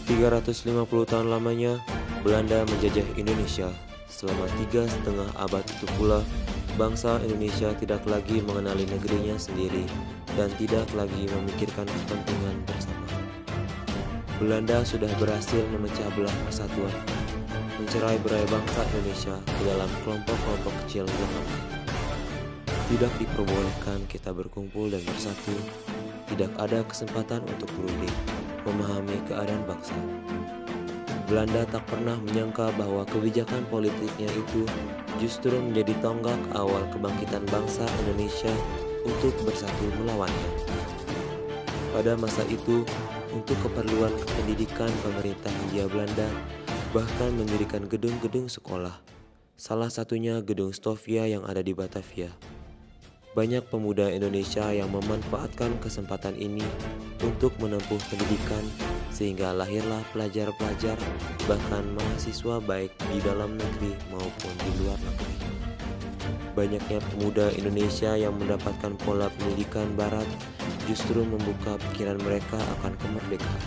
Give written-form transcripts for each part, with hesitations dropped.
350 tahun lamanya, Belanda menjajah Indonesia. Selama 3,5 abad itu pula, bangsa Indonesia tidak lagi mengenali negerinya sendiri dan tidak lagi memikirkan kepentingan bersama. Belanda sudah berhasil memecah belah persatuan, mencerai-berai bangsa Indonesia ke dalam kelompok-kelompok kecil yang lemah. Tidak diperbolehkan kita berkumpul dan bersatu, tidak ada kesempatan untuk berunding, memahami keadaan bangsa. Belanda tak pernah menyangka bahwa kebijakan politiknya itu justru menjadi tonggak awal kebangkitan bangsa Indonesia untuk bersatu melawannya. Pada masa itu, untuk keperluan pendidikan pemerintah Hindia Belanda bahkan mendirikan gedung-gedung sekolah, salah satunya Gedung Stovia yang ada di Batavia. Banyak pemuda Indonesia yang memanfaatkan kesempatan ini untuk menempuh pendidikan sehingga lahirlah pelajar-pelajar bahkan mahasiswa baik di dalam negeri maupun di luar negeri. Banyaknya pemuda Indonesia yang mendapatkan pola pendidikan barat justru membuka pikiran mereka akan kemerdekaan.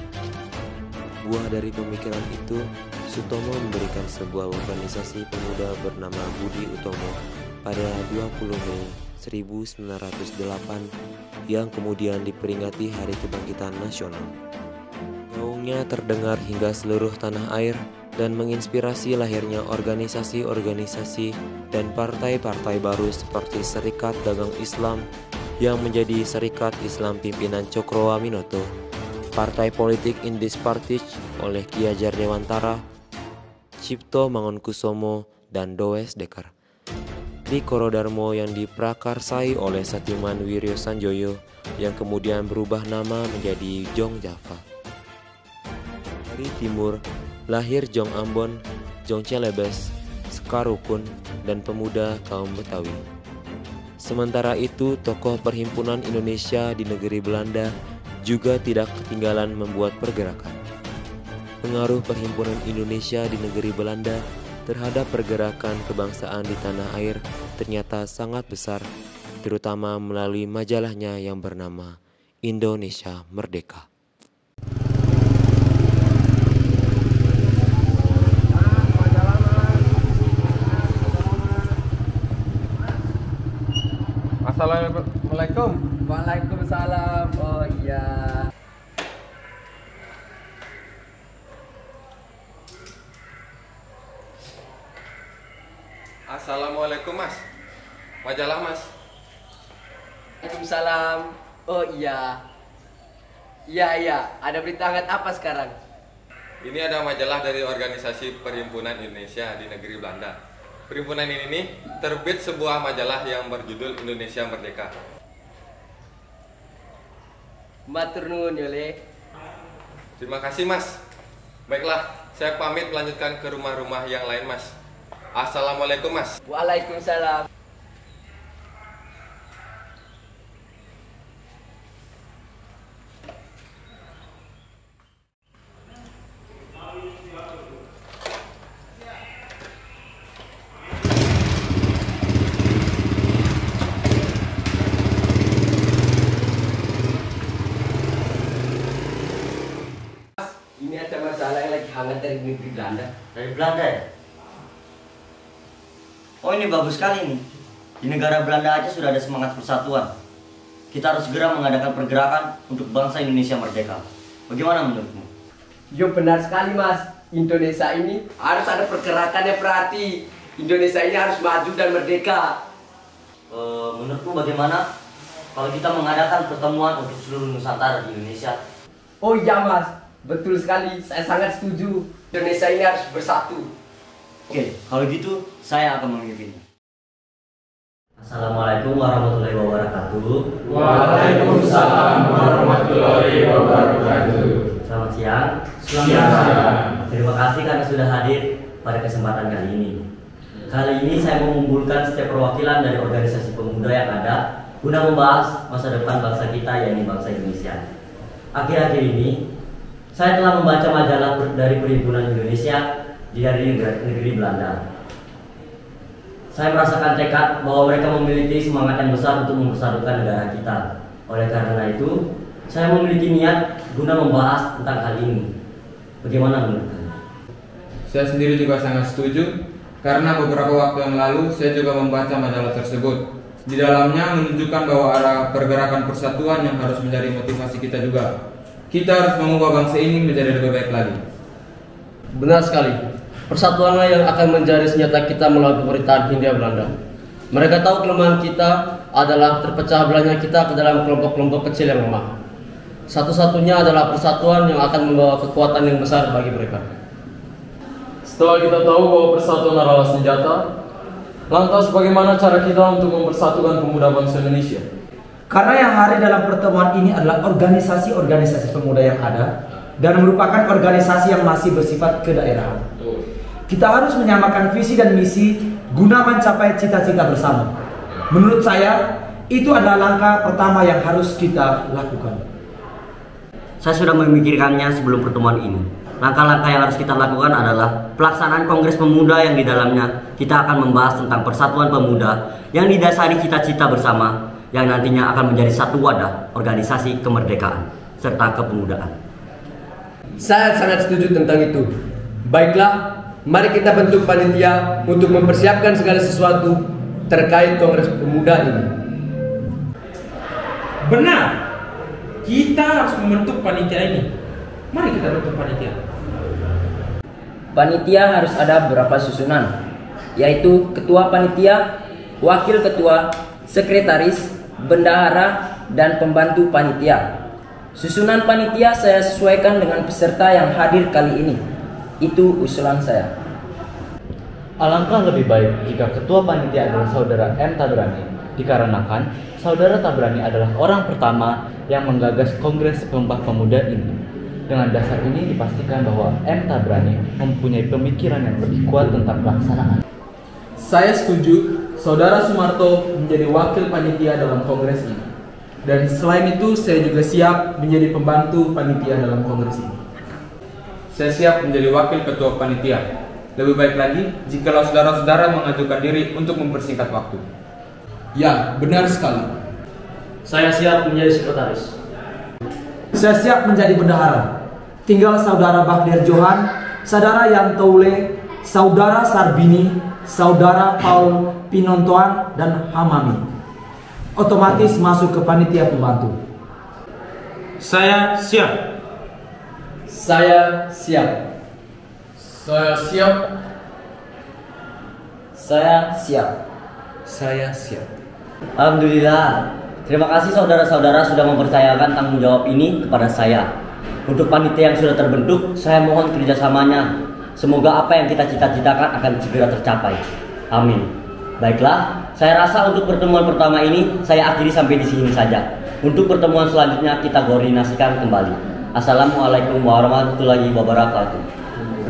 Buah dari pemikiran itu, Sutomo mendirikan sebuah organisasi pemuda bernama Budi Utomo pada 20 Mei 1908 yang kemudian diperingati Hari Kebangkitan Nasional. Gaungnya terdengar hingga seluruh tanah air dan menginspirasi lahirnya organisasi-organisasi dan partai-partai baru seperti Serikat Dagang Islam yang menjadi Serikat Islam pimpinan Cokroaminoto, Partai Politik Indis Partij oleh Ki Hajar Dewantara, Cipto Mangunkusumo, dan Does Dekar. Dikoro Darmo yang diprakarsai oleh Satiman Wiryo Sanjoyo yang kemudian berubah nama menjadi Jong Java. Dari timur, lahir Jong Ambon, Jong Celebes, Sekar Rukun, dan pemuda kaum Betawi. Sementara itu, tokoh Perhimpunan Indonesia di negeri Belanda juga tidak ketinggalan membuat pergerakan. Pengaruh Perhimpunan Indonesia di negeri Belanda terhadap pergerakan kebangsaan di tanah air ternyata sangat besar, terutama melalui majalahnya yang bernama Indonesia Merdeka. Assalamualaikum. Waalaikumsalam. Oh iya. Assalamualaikum Mas. Majalah Mas. Waalaikumsalam. Oh iya. Iya. Ada berita hangat apa sekarang? Ini ada majalah dari organisasi Perhimpunan Indonesia di negeri Belanda. Perhimpunan ini terbit sebuah majalah yang berjudul Indonesia Merdeka. Matur nuwun Yole. Terima kasih Mas. Baiklah, saya pamit melanjutkan ke rumah-rumah yang lain Mas. Assalamualaikum Mas. Waalaikumsalam. Ini ada masalah yang lagi hangat dari negeri Belanda. Dari Belanda ya? Oh, ini bagus sekali nih. Di negara Belanda aja sudah ada semangat persatuan. Kita harus segera mengadakan pergerakan untuk bangsa Indonesia merdeka. Bagaimana menurutmu? Yo benar sekali Mas. Indonesia ini harus ada pergerakan yang berarti. Indonesia ini harus maju dan merdeka. Menurutmu bagaimana kalau kita mengadakan pertemuan untuk seluruh Nusantara di Indonesia? Oh iya Mas, betul sekali. Saya sangat setuju. Indonesia ini harus bersatu. Oke, kalau gitu saya akan memimpinnya. Assalamualaikum warahmatullahi wabarakatuh. Waalaikumsalam warahmatullahi wabarakatuh. Selamat siang. Siang. Terima kasih karena sudah hadir pada kesempatan kali ini. Kali ini saya mengumpulkan setiap perwakilan dari organisasi pemuda yang ada guna membahas masa depan bangsa kita, yakni bangsa Indonesia. Akhir-akhir ini saya telah membaca majalah dari Perhimpunan Indonesia dari negeri Belanda. Saya merasakan tekad bahwa mereka memiliki semangat yang besar untuk mempersatukan negara kita. Oleh karena itu, saya memiliki niat guna membahas tentang hal ini. Bagaimana menurut kalian? Saya sendiri juga sangat setuju, karena beberapa waktu yang lalu saya juga membaca majalah tersebut. Di dalamnya menunjukkan bahwa ada pergerakan persatuan yang harus menjadi motivasi kita juga. Kita harus mengubah bangsa ini menjadi lebih baik lagi. Benar sekali. Persatuanlah yang akan menjadi senjata kita melawan pemerintahan Hindia Belanda. Mereka tahu kelemahan kita adalah terpecah belahnya kita ke dalam kelompok-kelompok kecil yang lemah. Satu-satunya adalah persatuan yang akan membawa kekuatan yang besar bagi mereka. Setelah kita tahu bahwa persatuan adalah senjata, lantas bagaimana cara kita untuk mempersatukan pemuda bangsa Indonesia? Karena yang hadir dalam pertemuan ini adalah organisasi-organisasi pemuda yang ada dan merupakan organisasi yang masih bersifat kedaerahan. Kita harus menyamakan visi dan misi guna mencapai cita-cita bersama. Menurut saya, itu adalah langkah pertama yang harus kita lakukan. Saya sudah memikirkannya sebelum pertemuan ini. Langkah-langkah yang harus kita lakukan adalah pelaksanaan Kongres Pemuda yang di dalamnya kita akan membahas tentang persatuan pemuda yang didasari cita-cita bersama yang nantinya akan menjadi satu wadah organisasi kemerdekaan serta kepemudaan. Saya sangat setuju tentang itu. Baiklah, mari kita bentuk panitia untuk mempersiapkan segala sesuatu terkait Kongres Pemuda ini. Benar, kita harus membentuk panitia ini. Mari kita bentuk panitia. Panitia harus ada beberapa susunan, yaitu ketua panitia, wakil ketua, sekretaris, bendahara, dan pembantu panitia. Susunan panitia saya sesuaikan dengan peserta yang hadir kali ini. Itu usulan saya. Alangkah lebih baik jika ketua panitia adalah saudara M. Tabrani, dikarenakan saudara Tabrani adalah orang pertama yang menggagas Kongres Sumpah Pemuda ini. Dengan dasar ini dipastikan bahwa M. Tabrani mempunyai pemikiran yang lebih kuat tentang pelaksanaan. Saya setuju Saudara Sumarto menjadi wakil panitia dalam kongres ini. Dan selain itu saya juga siap menjadi pembantu panitia dalam kongres ini. Saya siap menjadi wakil ketua panitia. Lebih baik lagi jikalau saudara-saudara mengajukan diri untuk mempersingkat waktu. Ya, benar sekali. Saya siap menjadi sekretaris. Saya siap menjadi bendahara. Tinggal saudara Baghdad Johan, saudara Yan Toule, saudara Sarbini, saudara Paul Pinontoan, dan Hamami. Otomatis masuk ke panitia pembantu. Saya siap. Saya siap. Saya siap. Saya siap. Saya siap. Alhamdulillah. Terima kasih saudara-saudara sudah mempercayakan tanggung jawab ini kepada saya. Untuk panitia yang sudah terbentuk, saya mohon kerjasamanya. Semoga apa yang kita cita-citakan akan segera tercapai. Amin. Baiklah, saya rasa untuk pertemuan pertama ini saya akhiri sampai di sini saja. Untuk pertemuan selanjutnya kita koordinasikan kembali. Assalamualaikum warahmatullahi wabarakatuh.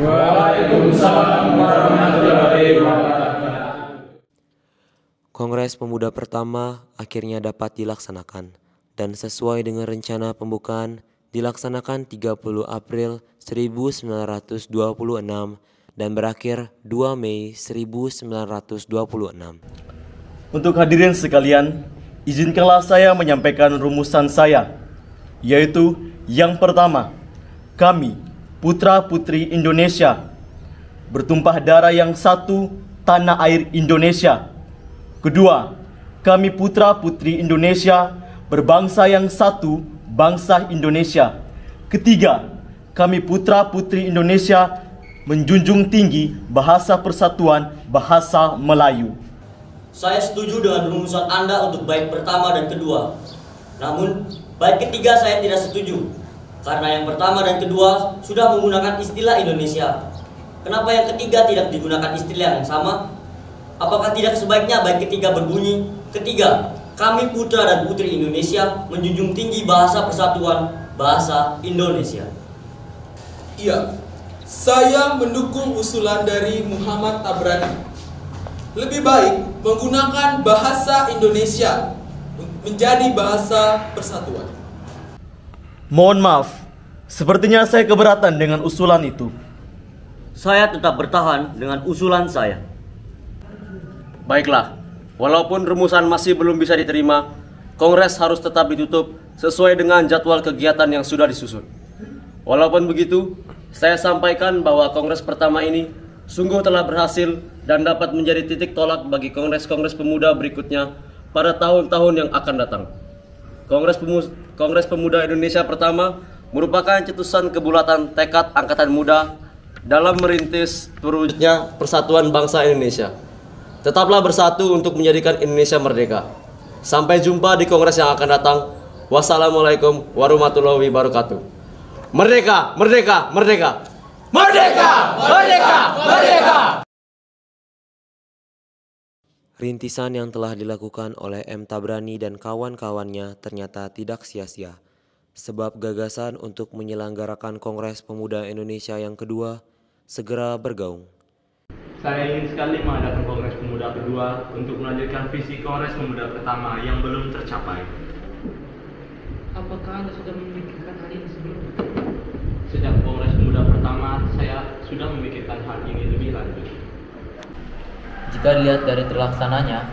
Waalaikumsalam warahmatullahi wabarakatuh. Kongres Pemuda pertama akhirnya dapat dilaksanakan dan sesuai dengan rencana pembukaan dilaksanakan 30 April 1926 dan berakhir 2 Mei 1926. Untuk hadirin sekalian, izinkanlah saya menyampaikan rumusan saya, yaitu yang pertama, kami, putra-putri Indonesia, bertumpah darah yang satu, tanah air Indonesia. Kedua, kami putra-putri Indonesia, berbangsa yang satu, bangsa Indonesia. Ketiga, kami putra-putri Indonesia menjunjung tinggi bahasa persatuan, bahasa Melayu. Saya setuju dengan rumusan Anda untuk bait pertama dan kedua. Namun, bait ketiga saya tidak setuju. Karena yang pertama dan kedua sudah menggunakan istilah Indonesia. Kenapa yang ketiga tidak digunakan istilah yang sama? Apakah tidak sebaiknya bait ketiga berbunyi, ketiga, kami putra dan putri Indonesia menjunjung tinggi bahasa persatuan, bahasa Indonesia. Iya, saya mendukung usulan dari Muhammad Tabrani. Lebih baik menggunakan bahasa Indonesia menjadi bahasa persatuan. Mohon maaf, sepertinya saya keberatan dengan usulan itu. Saya tetap bertahan dengan usulan saya. Baiklah, walaupun rumusan masih belum bisa diterima, Kongres harus tetap ditutup sesuai dengan jadwal kegiatan yang sudah disusun. Walaupun begitu, saya sampaikan bahwa kongres pertama ini sungguh telah berhasil dan dapat menjadi titik tolak bagi kongres-kongres pemuda berikutnya pada tahun-tahun yang akan datang. Kongres Pemuda Indonesia pertama merupakan cetusan kebulatan tekad angkatan muda dalam merintis terwujudnya persatuan bangsa Indonesia. Tetaplah bersatu untuk menjadikan Indonesia merdeka. Sampai jumpa di kongres yang akan datang. Wassalamualaikum warahmatullahi wabarakatuh. Merdeka, merdeka, merdeka. Merdeka, merdeka, merdeka. Rintisan yang telah dilakukan oleh M. Tabrani dan kawan-kawannya ternyata tidak sia-sia, sebab gagasan untuk menyelenggarakan Kongres Pemuda Indonesia yang kedua segera bergaung. Saya ingin sekali mengadakan Kongres Pemuda kedua untuk melanjutkan visi Kongres Pemuda pertama yang belum tercapai. Apakah Anda sudah memikirkan hal ini sebelumnya? Sejak Kongres Pemuda pertama, saya sudah memikirkan hal ini lebih lanjut. Jika dilihat dari terlaksananya,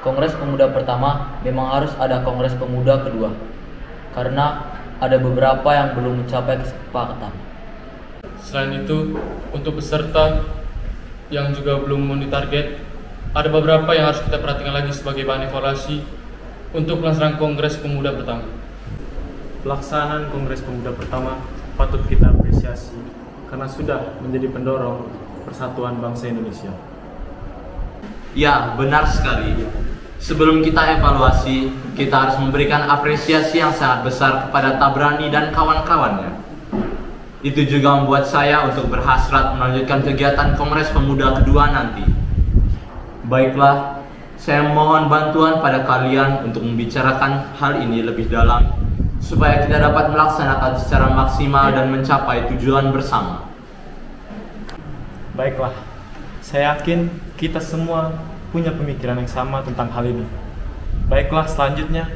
Kongres Pemuda pertama memang harus ada Kongres Pemuda kedua, karena ada beberapa yang belum mencapai kesepakatan. Selain itu, untuk peserta yang juga belum memenuhi target, ada beberapa yang harus kita perhatikan lagi sebagai bahan evaluasi untuk pelaksanaan Kongres Pemuda pertama. Pelaksanaan Kongres Pemuda pertama patut kita apresiasi karena sudah menjadi pendorong persatuan bangsa Indonesia. Ya, benar sekali. Sebelum kita evaluasi, kita harus memberikan apresiasi yang sangat besar kepada Tabrani dan kawan-kawannya. Itu juga membuat saya untuk berhasrat melanjutkan kegiatan Kongres Pemuda kedua nanti. Baiklah, saya mohon bantuan pada kalian untuk membicarakan hal ini lebih dalam, supaya kita dapat melaksanakan secara maksimal dan mencapai tujuan bersama. Baiklah, saya yakin kita semua punya pemikiran yang sama tentang hal ini. Baiklah, selanjutnya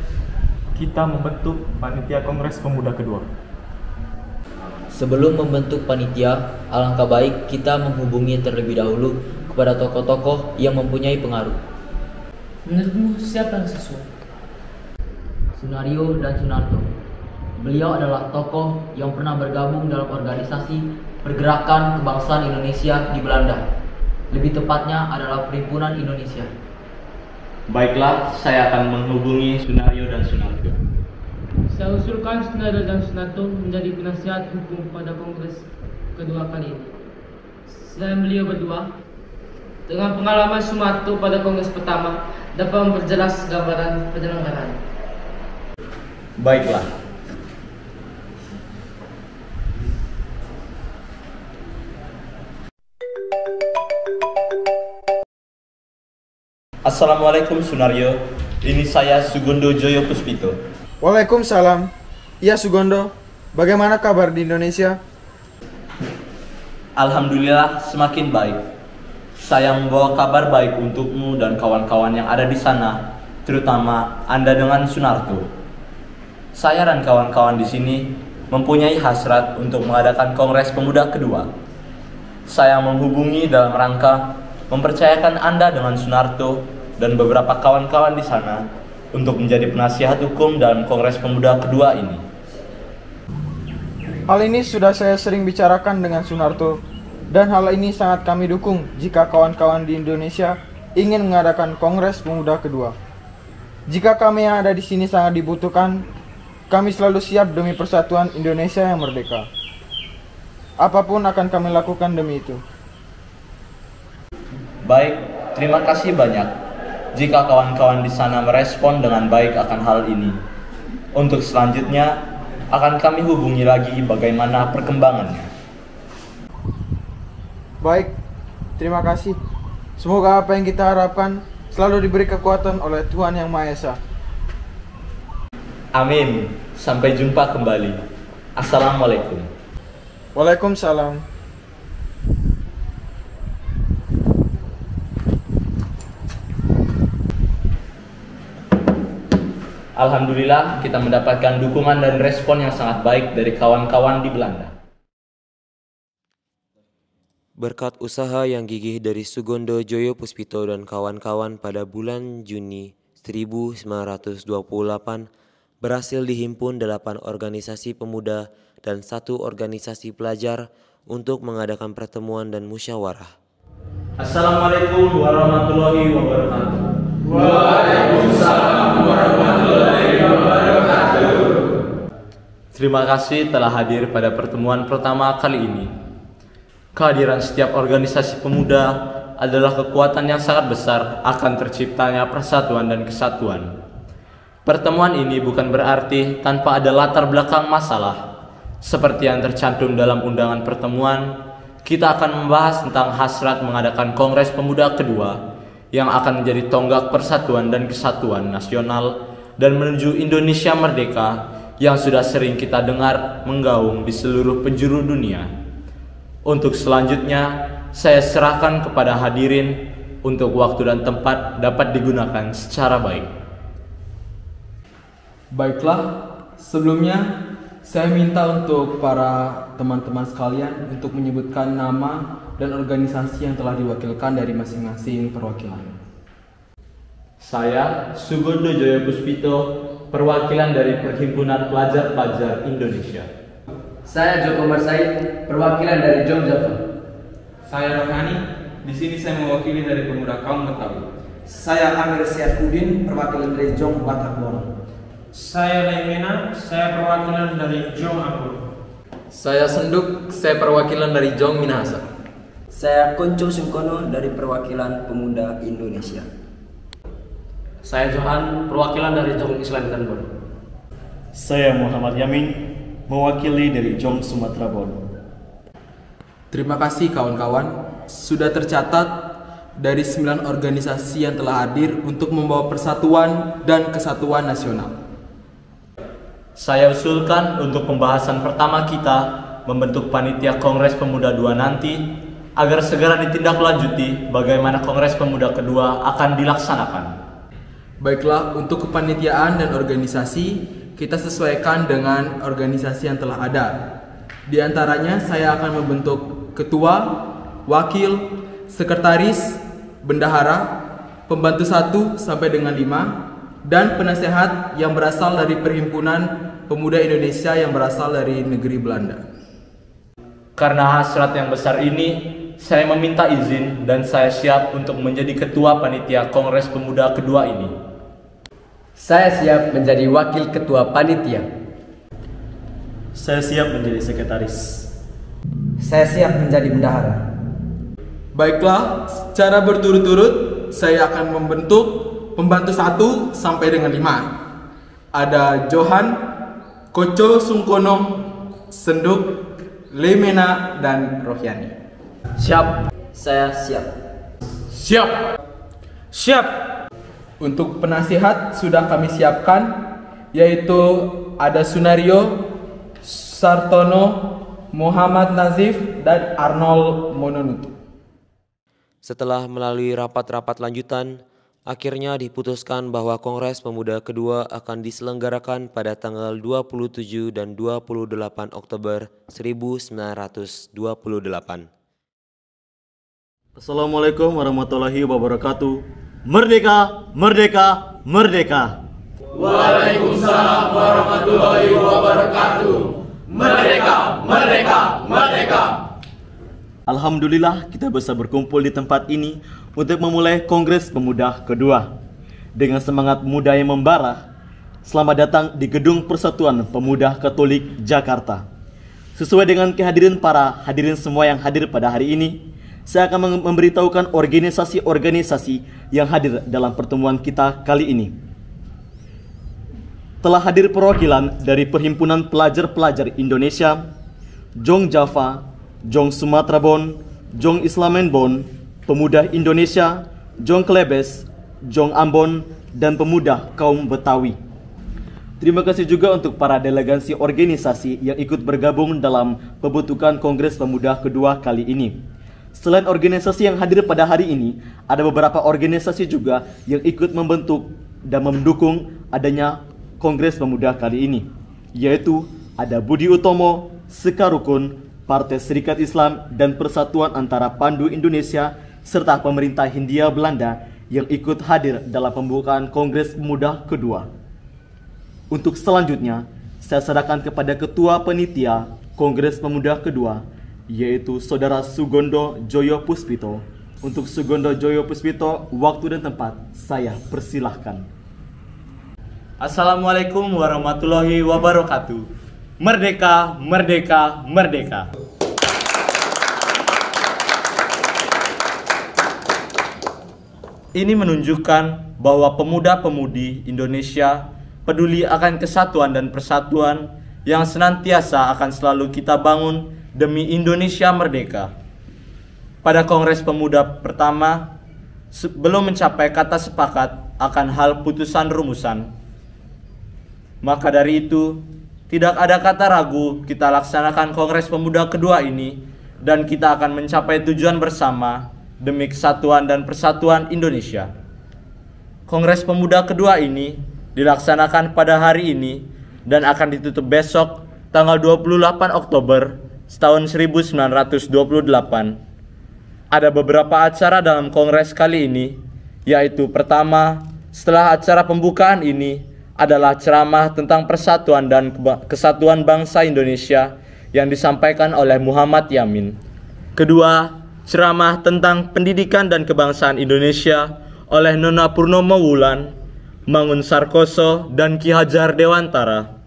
kita membentuk panitia Kongres Pemuda kedua. Sebelum membentuk panitia, alangkah baik kita menghubungi terlebih dahulu kepada tokoh-tokoh yang mempunyai pengaruh. Menurutmu siapa yang sesuai? Sunario dan Sunarto. Beliau adalah tokoh yang pernah bergabung dalam organisasi pergerakan kebangsaan Indonesia di Belanda. Lebih tepatnya adalah Perhimpunan Indonesia. Baiklah, saya akan menghubungi Sunario dan Sunarto. Saya usulkan Sunario dan Sunarto menjadi penasihat hukum pada Kongres kedua kali ini. Selain beliau berdua, dengan pengalaman Sunarto pada Kongres pertama dapat memperjelas gambaran penyelenggaraan. Baiklah. Assalamualaikum Sunario, ini saya Sugondo Joyo Puspito. Waalaikumsalam. Ya Sugondo, bagaimana kabar di Indonesia? Alhamdulillah semakin baik. Saya membawa kabar baik untukmu dan kawan-kawan yang ada di sana, terutama Anda dengan Sunarto. Saya dan kawan-kawan di sini mempunyai hasrat untuk mengadakan Kongres Pemuda kedua. Saya menghubungi dalam rangka mempercayakan Anda dengan Sunarto dan beberapa kawan-kawan di sana untuk menjadi penasihat hukum dalam Kongres Pemuda kedua ini. Hal ini sudah saya sering bicarakan dengan Sunarto, dan hal ini sangat kami dukung jika kawan-kawan di Indonesia ingin mengadakan Kongres Pemuda kedua. Jika kami yang ada di sini sangat dibutuhkan, kami selalu siap demi persatuan Indonesia yang merdeka. Apapun akan kami lakukan demi itu. Baik, terima kasih banyak jika kawan-kawan di sana merespon dengan baik akan hal ini. Untuk selanjutnya, akan kami hubungi lagi bagaimana perkembangannya. Baik, terima kasih. Semoga apa yang kita harapkan selalu diberi kekuatan oleh Tuhan Yang Maha Esa. Amin. Sampai jumpa kembali. Assalamualaikum. Waalaikumsalam. Alhamdulillah kita mendapatkan dukungan dan respon yang sangat baik dari kawan-kawan di Belanda. Berkat usaha yang gigih dari Sugondo Joyo Puspito dan kawan-kawan pada bulan Juni 1928, berhasil dihimpun 8 organisasi pemuda dan 1 organisasi pelajar untuk mengadakan pertemuan dan musyawarah. Assalamualaikum warahmatullahi wabarakatuh. Waalaikumsalam warahmatullahi wabarakatuh. Terima kasih telah hadir pada pertemuan pertama kali ini. Kehadiran setiap organisasi pemuda adalah kekuatan yang sangat besar akan terciptanya persatuan dan kesatuan. Pertemuan ini bukan berarti tanpa ada latar belakang masalah. Seperti yang tercantum dalam undangan pertemuan, kita akan membahas tentang hasrat mengadakan Kongres Pemuda kedua yang akan menjadi tonggak persatuan dan kesatuan nasional dan menuju Indonesia merdeka yang sudah sering kita dengar menggaung di seluruh penjuru dunia. Untuk selanjutnya, saya serahkan kepada hadirin untuk waktu dan tempat dapat digunakan secara baik. Baiklah, sebelumnya saya minta untuk para teman-teman sekalian untuk menyebutkan nama dan organisasi yang telah diwakilkan dari masing-masing perwakilan. Saya Sugondo Joyo Puspito, perwakilan dari Perhimpunan Pelajar-Pelajar Indonesia. Saya Joko Marsaid, perwakilan dari Jong Java. Saya Rohani, di sini saya mewakili dari Pemuda Kaum Betawi. Saya Amir Syafudin, perwakilan dari Jong Batak Boro. Saya Laimena, saya perwakilan dari Jong Ambon. Saya Senduk, saya perwakilan dari Jong Minahasa. Saya Konco Sungkono dari perwakilan Pemuda Indonesia. Saya Johan, perwakilan dari Jong Islam Kanbon. Saya Muhammad Yamin, mewakili dari Jong Sumatera Bon. Terima kasih kawan-kawan, sudah tercatat dari 9 organisasi yang telah hadir untuk membawa persatuan dan kesatuan nasional. Saya usulkan untuk pembahasan pertama kita membentuk panitia Kongres Pemuda 2 nanti agar segera ditindaklanjuti bagaimana Kongres Pemuda kedua akan dilaksanakan. Baiklah, untuk kepanitiaan dan organisasi kita sesuaikan dengan organisasi yang telah ada. Di antaranya saya akan membentuk ketua, wakil, sekretaris, bendahara, pembantu 1 sampai dengan 5, dan penasehat yang berasal dari Perhimpunan Pemuda Indonesia yang berasal dari negeri Belanda. Karena hasrat yang besar ini, saya meminta izin dan saya siap untuk menjadi ketua panitia Kongres Pemuda kedua ini. Saya siap menjadi wakil ketua panitia. Saya siap menjadi sekretaris. Saya siap menjadi bendahara. Baiklah, secara berturut-turut saya akan membentuk pembantu 1 sampai dengan 5. Ada Johan, Koco Sungkono, Senduk, Lemena, dan Rohyani. Siap. Saya siap. Siap. Siap. Untuk penasihat sudah kami siapkan, yaitu ada Sunario, Sartono, Muhammad Nazif, dan Arnold Mononutu. Setelah melalui rapat-rapat lanjutan, akhirnya diputuskan bahwa Kongres Pemuda kedua akan diselenggarakan pada tanggal 27 dan 28 Oktober 1928. Assalamualaikum warahmatullahi wabarakatuh. Merdeka, merdeka, merdeka. Waalaikumsalam warahmatullahi wabarakatuh. Merdeka, merdeka, merdeka. Alhamdulillah kita bisa berkumpul di tempat ini untuk memulai Kongres Pemuda kedua. Dengan semangat muda yang membara, selamat datang di Gedung Persatuan Pemuda Katolik Jakarta. Sesuai dengan kehadiran para hadirin semua yang hadir pada hari ini, saya akan memberitahukan organisasi-organisasi yang hadir dalam pertemuan kita kali ini. Telah hadir perwakilan dari Perhimpunan Pelajar-Pelajar Indonesia, Jong Java, Jong Sumatera Bon, Jong Islamen Bon, Pemuda Indonesia, Jong Klebes, Jong Ambon, dan Pemuda Kaum Betawi. Terima kasih juga untuk para delegasi organisasi yang ikut bergabung dalam pembentukan Kongres Pemuda kedua kali ini. Selain organisasi yang hadir pada hari ini, ada beberapa organisasi juga yang ikut membentuk dan mendukung adanya Kongres Pemuda kali ini, yaitu ada Budi Utomo, Sekarukun, Partai Serikat Islam, dan Persatuan Antara Pandu Indonesia, serta pemerintah Hindia Belanda yang ikut hadir dalam pembukaan Kongres Pemuda kedua. Untuk selanjutnya, saya serahkan kepada Ketua Panitia Kongres Pemuda kedua, yaitu Saudara Sugondo Joyo Puspito. Untuk Sugondo Joyo Puspito, waktu dan tempat saya persilahkan. Assalamualaikum warahmatullahi wabarakatuh. Merdeka, merdeka, merdeka. Ini menunjukkan bahwa pemuda-pemudi Indonesia peduli akan kesatuan dan persatuan yang senantiasa akan selalu kita bangun demi Indonesia merdeka. Pada Kongres Pemuda pertama, belum mencapai kata sepakat akan hal putusan rumusan. Maka dari itu, tidak ada kata ragu kita laksanakan Kongres Pemuda kedua ini dan kita akan mencapai tujuan bersama demi kesatuan dan persatuan Indonesia. Kongres Pemuda kedua ini dilaksanakan pada hari ini dan akan ditutup besok tanggal 28 Oktober tahun 1928. Ada beberapa acara dalam kongres kali ini, yaitu pertama, setelah acara pembukaan ini adalah ceramah tentang persatuan dan kesatuan bangsa Indonesia yang disampaikan oleh Muhammad Yamin. Kedua, ceramah tentang pendidikan dan kebangsaan Indonesia oleh Nona Purnomo Wulan, Mangun Sarkoso, dan Ki Hajar Dewantara.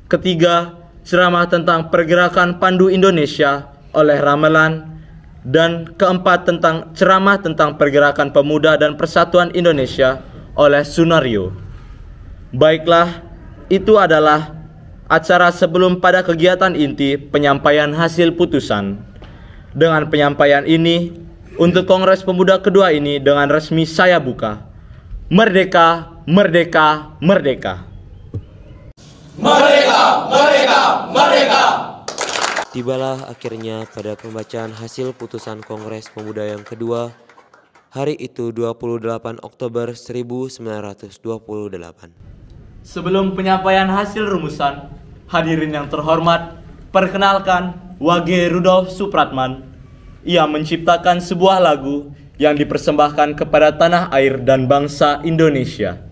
Ketiga, ceramah tentang pergerakan Pandu Indonesia oleh Ramelan. Dan keempat, ceramah tentang pergerakan pemuda dan persatuan Indonesia oleh Sunario. Baiklah, itu adalah acara sebelum pada kegiatan inti penyampaian hasil putusan. Dengan penyampaian ini, untuk Kongres Pemuda kedua ini dengan resmi saya buka. Merdeka, merdeka, merdeka. Merdeka, merdeka, merdeka. Tibalah akhirnya pada pembacaan hasil putusan Kongres Pemuda yang kedua, hari itu 28 Oktober 1928. Sebelum penyampaian hasil rumusan, hadirin yang terhormat, perkenalkan Wage Rudolf Supratman. Ia menciptakan sebuah lagu yang dipersembahkan kepada tanah air dan bangsa Indonesia.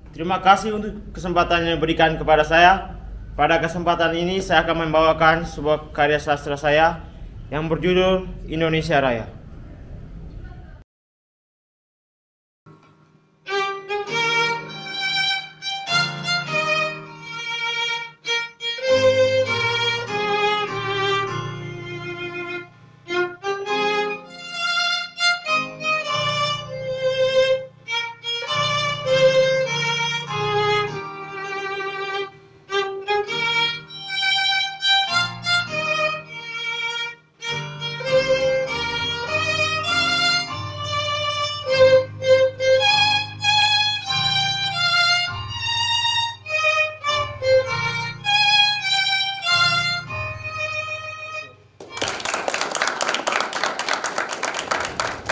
Terima kasih untuk kesempatan yang diberikan kepada saya. Pada kesempatan ini saya akan membawakan sebuah karya sastra saya yang berjudul Indonesia Raya.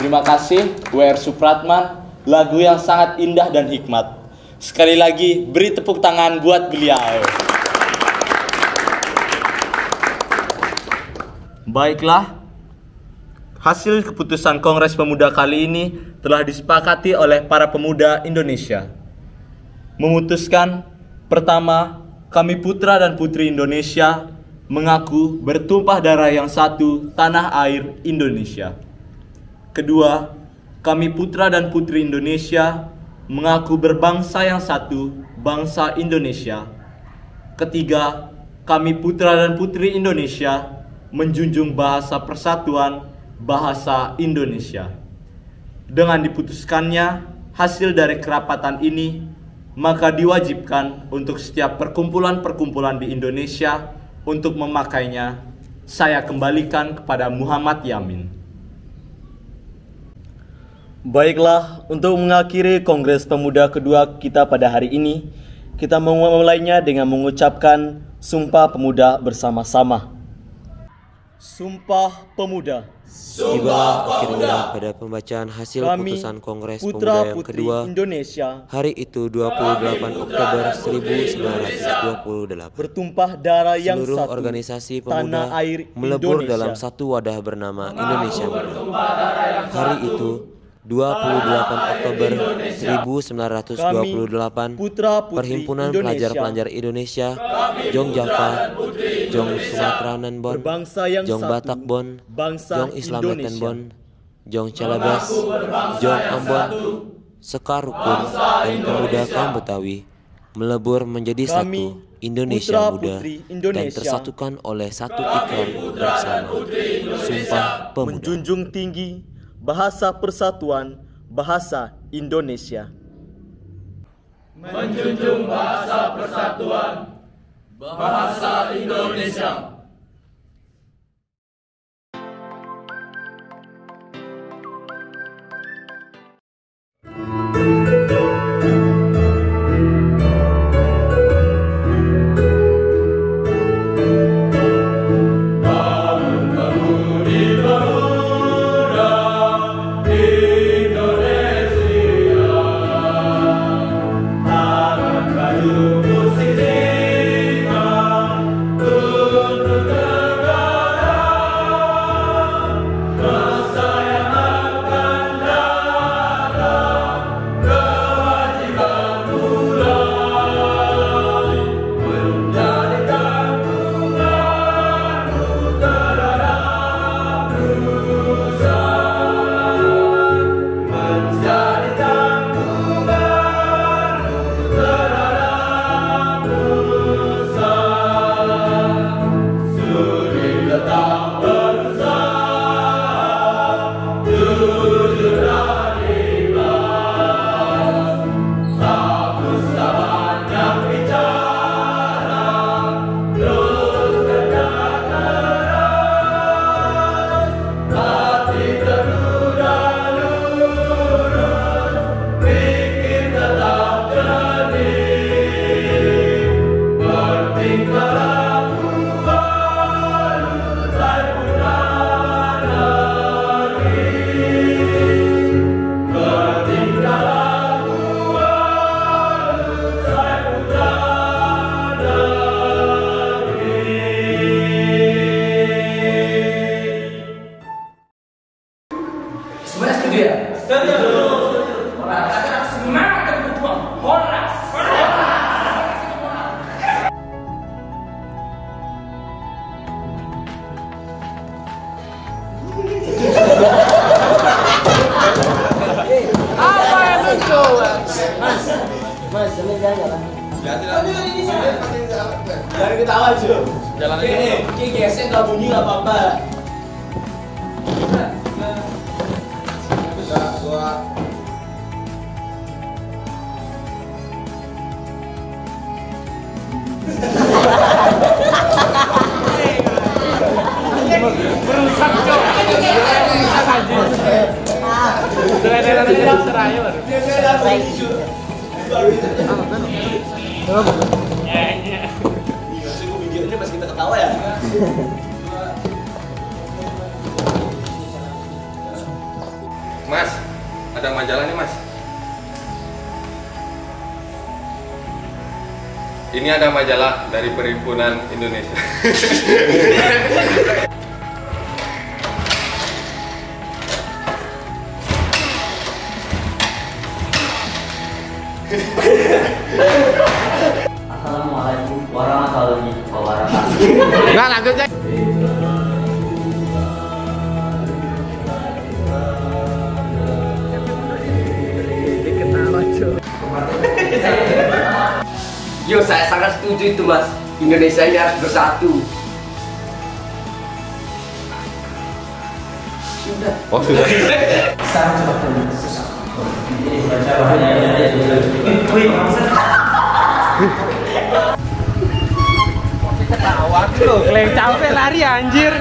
Terima kasih W.R. Supratman, lagu yang sangat indah dan hikmat. Sekali lagi beri tepuk tangan buat beliau. Baiklah, hasil keputusan Kongres Pemuda kali ini telah disepakati oleh para pemuda Indonesia. Memutuskan, pertama, kami putra dan putri Indonesia mengaku bertumpah darah yang satu, tanah air Indonesia. Kedua, kami putra dan putri Indonesia mengaku berbangsa yang satu, bangsa Indonesia. Ketiga, kami putra dan putri Indonesia menjunjung bahasa persatuan, bahasa Indonesia. Dengan diputuskannya hasil dari kerapatan ini, maka diwajibkan untuk setiap perkumpulan-perkumpulan di Indonesia untuk memakainya. Saya kembalikan kepada Muhammad Yamin. Baiklah, untuk mengakhiri Kongres Pemuda kedua kita pada hari ini, kita memulainya dengan mengucapkan Sumpah Pemuda bersama-sama. Sumpah Pemuda. Tibalah akhirnya pada pembacaan hasil putusan Kongres Pemuda yang kedua, Indonesia, hari itu 28 Oktober 1928. Bertumpah darah yang seluruh satu, organisasi pemuda air melebur Indonesia. dalam satu wadah bernama Indonesia Muda. Hari itu Oktober 1928, Perhimpunan Pelajar-Pelajar Indonesia, Jong Java, Jong Sumatranan Bon, Jong Batak Bon, Jong Islametan Bon, Jong Celebes, Jong Ambon, Sekar Rukun, dan pemuda kaum Betawi melebur menjadi satu Indonesia Muda dan tersatukan oleh satu ikrar bersama. Sumpah Pemuda. Menjunjung tinggi bahasa persatuan, bahasa Indonesia. Menjunjung bahasa persatuan, bahasa Indonesia. Semuanya setuju ya? Setuju. Orang semangat dan berjuang. Horas. Apa yang lucu? Mas, jalan. Jangan ketawa, Ju. Jalan aja. Oke, gesek nggak bunyi nggak apa-apa. Merusak, Cok. Seraya baru. Videonya pas kita ketawa ya. Mas, ada majalah nih Mas. Ini ada majalah dari Perhimpunan Indonesia. Assalamualaikum warahmatullahi wabarakatuh. Nah, lanjut aja. Yo, saya sangat setuju itu, Mas. Indonesia ini harus bersatu. Sudah. Oh, sudah. Saya coba tanya sesuatu. Ketawa tuh, keleng capek lari anjir.